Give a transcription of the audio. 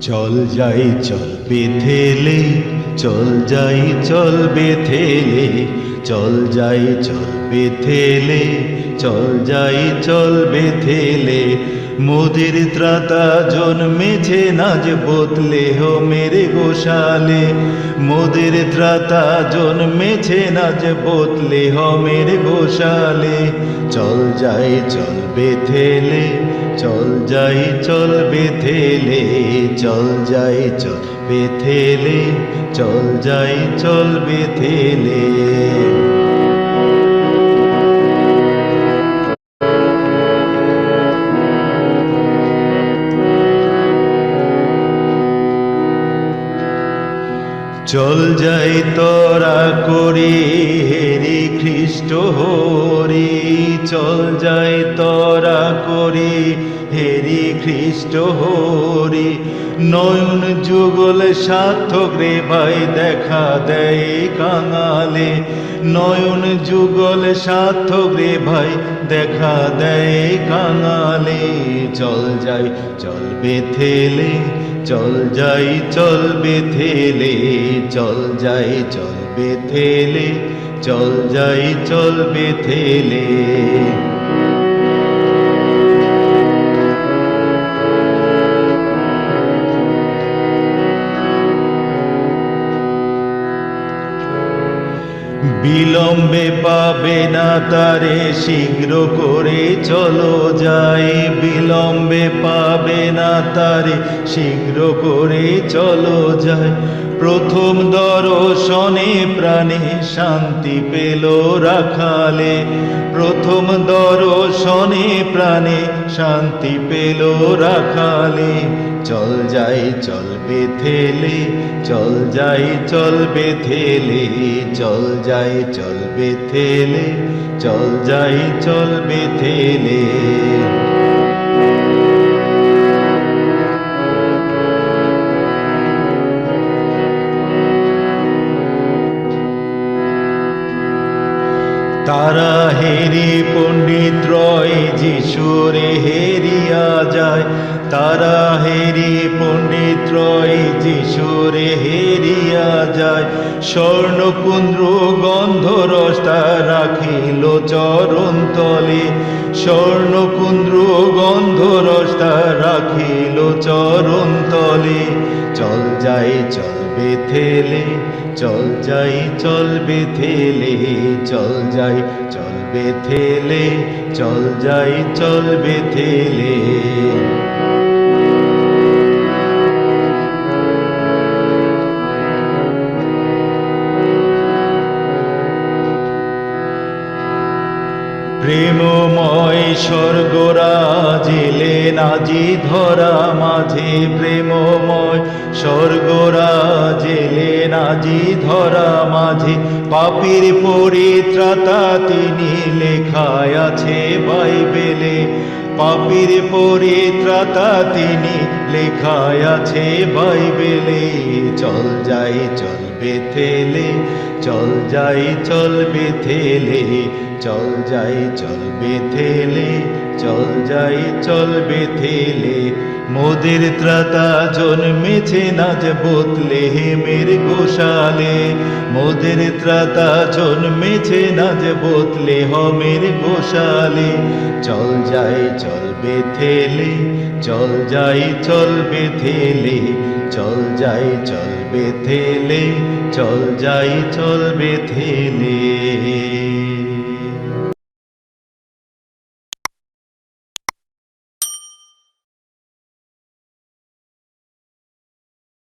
চল যাই চল বেথেলে, চল যাই চল বেথেলে, চল যাই চল বেথেলে, চল যাই চল বেথেলে। মোদের ত্রাতা জন্মেছে নাজ বোতলে হো মেরে গোশালে। মোদের ত্রাতা জন্মেছে নাজ বোতলে হো মেরে গোশালে। চল যাই চল বেথেলে, চল যাই চল বেথেলে, চল যাই চল বেথেলে, চল যাই চল বেথেলে। চল যাই তোরা করি হেরি খ্রিস্ট হরি, চল যাই তোরা করি হেরি খ্রিস্ট হরি। নয়ন যুগল সার্থক রে ভাই দেখা দেয় কাঙালে। নয়ন যুগল সার্থক রে ভাই দেখা দেয় কাঙালে। চল যাই চল বেথেলে, চল যাই চল বেথেলে, চল যাই চল বেথেলে, চল যাই চল বেথেলে। বিলম্বে পাবে না তারে শীঘ্র করে চলো যাই। বিলম্বে পাবে না তারে শীঘ্র করে চলো যাই। প্রথম দর্শনে প্রাণে শান্তি পেল রাখালে। প্রথম দর্শনে প্রাণে শান্তি পেল রাখালে। চল যাই চল বেথেলে, চল যাই চল বেথেলে, চল যাই চল বেথেলে, চল যাই চল বেথেলে। তারা হেরি পণ্ডিত রয় যিশুরে হেরিয়া যায়। তারা হেরি পণ্ডিত রয় যিশুরে হেরিয়া যায়। স্বর্ণকুন্দ্র গন্ধরস তা রাখিল চরণ তলে। স্বর্ণকুন্দ্র গন্ধরস তা রাখিল চরণ তলে। চল যাই চল বেথেলে, চল যাই চল বেথেলে, চল যাই চল বেথেলে, চল যাই চল বেথেলে। প্রেমময় স্বর্গরাজ এলেন আজি ধরা মাঝে। প্রেমময় স্বর্গরাজ এলেন আজি ধরা মাঝে। পাপীর পরিত্রাতা তিনি লেখায় আছে বাইবেলে। পাপীর পরিত্রাতা তিনি লেখায় আছে বাইবেলে। চল যাই চল বেথেলে, চল যাই চল বেথেলে, চল যাই চল বেথেলে, চল যাই চল বেথেলে। মোদের ত্রাতা জন্মেছে নাজ বোতলে হেমের গোশালে। মোদের ত্রাতা জন্মেছে নাজ বোতলে হমের গোশালে। চল যাই চল বেথেলে, চল যাই চল বেথেলে, চল যাই চল বেথেলে, চল যাই চল বেথেলে।